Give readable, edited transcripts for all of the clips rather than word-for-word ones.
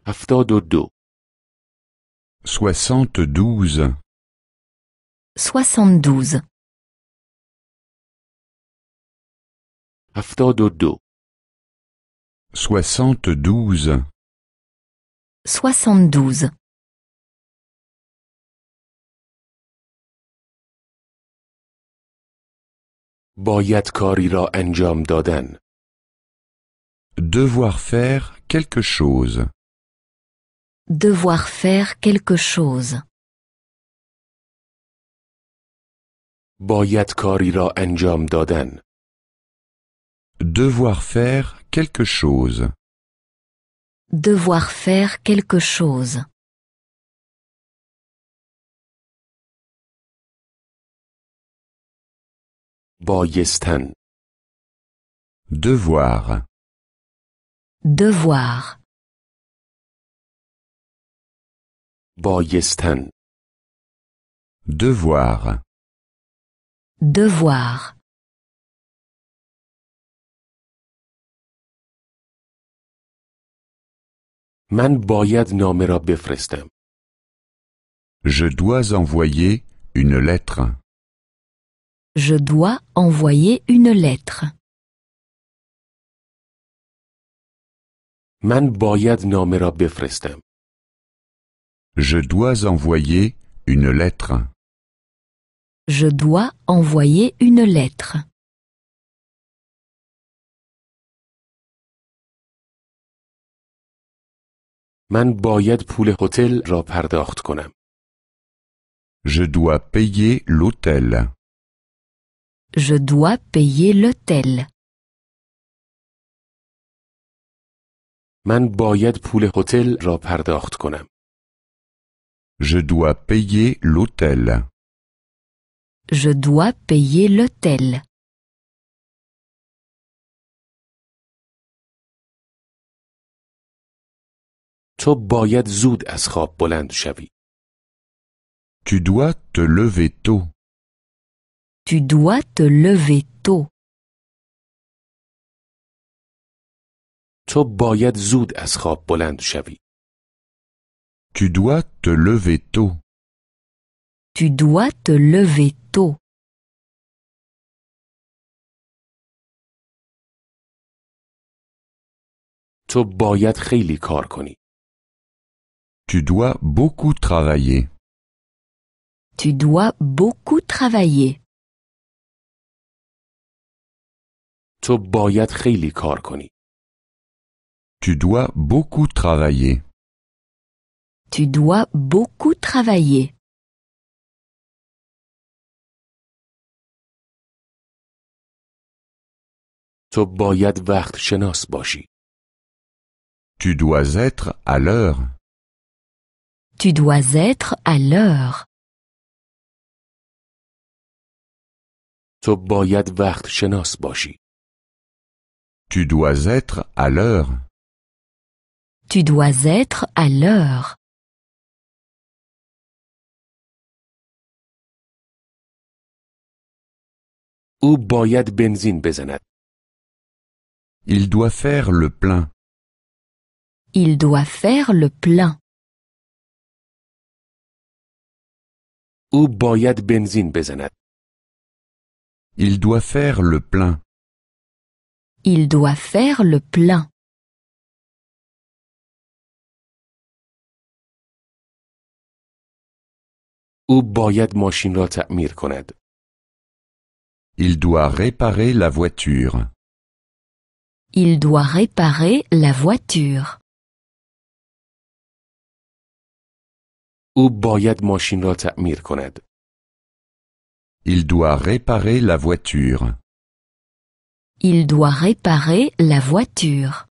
72 72 72 72 72 72 باید کاری را انجام دادن. Devoir faire quelque chose. Devoir faire quelque chose. باید کاری را انجام دادن. Devoir faire quelque chose. Devoir faire quelque chose. بایستن. Devoir. Devoir. بایستن. Devoir. Devoir. من باید نامه را بفرستم. Je dois envoyer une lettre. Je dois envoyer une lettre. من باید نامه را بفرستم. Je dois envoyer une lettre. Je dois envoyer une lettre. من باید پول هتل را پرداخت کنم. Je dois payer l'hôtel. Je dois payer l'hôtel. من باید پول هتل را پرداخت کنم. Je dois payer l'hôtel. Je dois payer l'hôtel. تو باید زود از خواب بلند شوی. Tu dois te lever tôt. Tu dois te lever tôt. تو باید زود از خواب بلند شوی. Tu dois te lever tôt. Tu dois te lever tôt. تو باید خیلی کار کنی. Tu dois beaucoup travailler. Tu dois beaucoup travailler. تو باید خیلی کار کنی. Tu dois beaucoup travailler. Tu dois beaucoup travailler. تو باید وقت شناس باشی. Tu dois être à l'heure. Tu dois être à l'heure. تو باید وقت شناس باشی. Tu dois être à l'heure. Tu dois être à l'heure. او باید بنزین بزند. Il doit faire le plein. Il doit faire le plein. او باید بنزین بزند. Il doit faire le plein. Il doit faire le plein. او باید ماشین را تعمیر کند. Il doit réparer la voiture. Il doit réparer la voiture. او باید ماشین را تعمیر کند. Il doit réparer la voiture. Il doit réparer la voiture.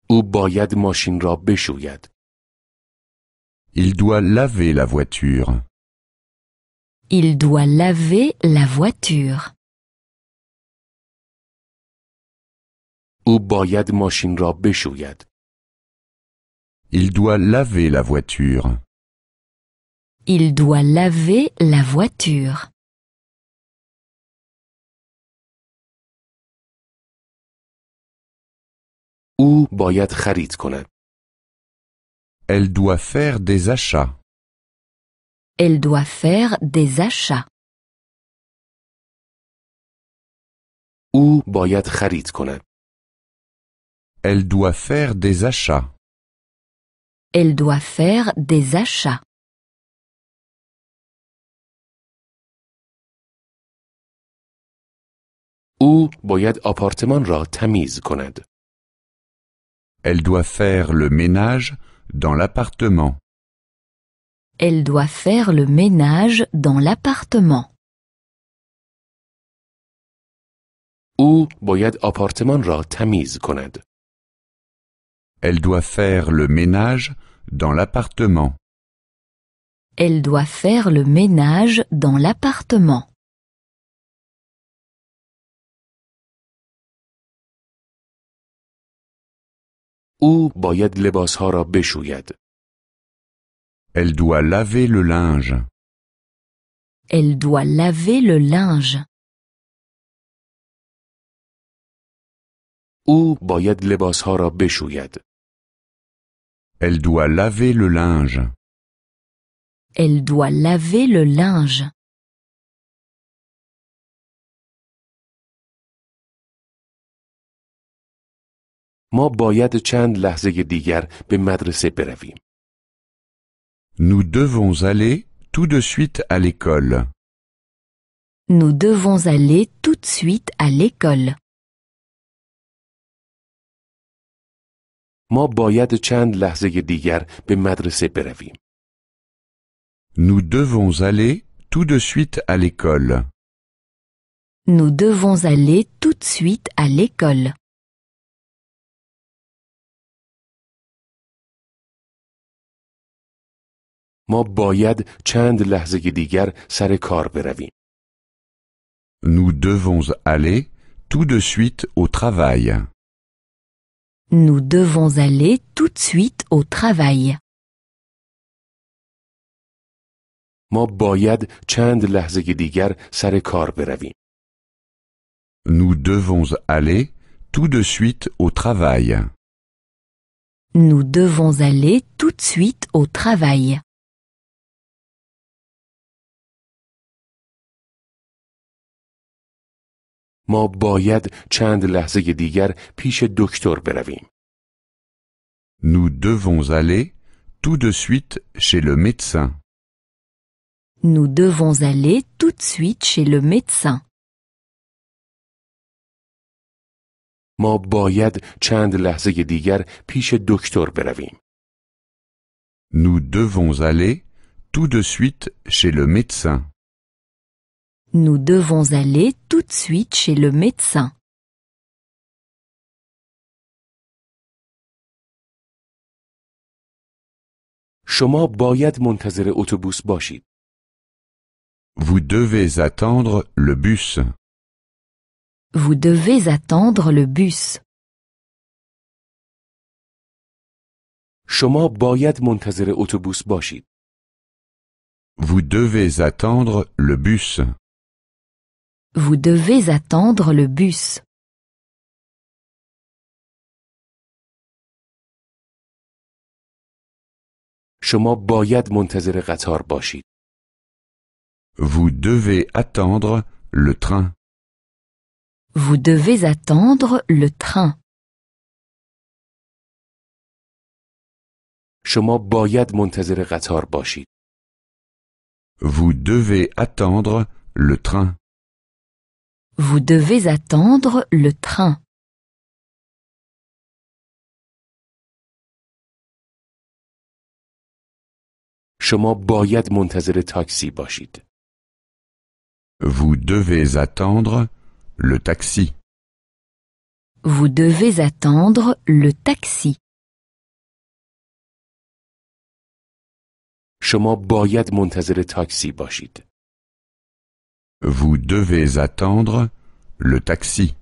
او باید ماشین را بشوید. Il doit laver la voiture. Il doit laver la voiture. او باید ماشین را بشوید. Il doit laver la voiture. Il doit laver la voiture. او باید خرید کند. Elle doit faire des achats. Elle doit faire des achats. او باید خرید کند. Elle doit faire des achats. Elle doit faire des achats. او باید آپارتمان را تمیز کند. Elle doit faire le ménage dans l'appartement. Elle doit faire le ménage dans l'appartement. او باید آپارتمان را تمیز کند. Elle doit faire le ménage dans l'appartement. Elle doit faire le ménage dans l'appartement. او باید لباسها را بشوید. Elle doit laver le linge. Elle doit laver le linge. او باید لباسها را بشوید. Elle doit laver le linge. Elle doit laver le linge. ما باید چند لحظه دیگر به مدرسه برویم. Nous devons aller tout de suite à l'école. Nous devons aller tout de suite à l'école. ما باید چند لحظه دیگر به مدرسه برویم. Nous devons aller tout de suite à l'école. Nous devons aller tout de suite à l'école. ما باید چند لحظه دیگر سر کار برویم. Nous devons aller tout de suite au travail. Nous devons aller tout de suite au travail. ما باید چند لحظه دیگر سر کار برویم. Nous devons aller tout de suite au travail. Nous devons aller tout de suite au travail. ما باید چند لحظه دیگر پیش دکتر برویم. Nous devons aller tout de suite chez le médecin. Nous devons aller tout de suite chez le médecin. ما باید چند لحظه دیگر پیش دکتر برویم. Nous devons aller tout de suite chez le médecin. Nous devons aller tout de suite chez le médecin. شما باید منتظر اتوبوس باشید. Vous devez attendre le bus. Vous devez attendre le bus. شما باید منتظر اتوبوس باشید. Vous devez attendre le bus. Vous devez attendre le bus. شما باید منتظر قطار باشید. Vous devez attendre le train. Vous devez attendre le train. شما باید منتظر قطار باشید. Vous devez attendre le train. Vous devez attendre le train. شما باید منتظر تاکسی باشید. Vous devez attendre le taxi. Vous devez attendre le taxi. شما باید منتظر تاکسی باشید. Vous devez attendre le taxi.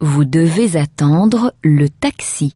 Vous devez attendre le taxi.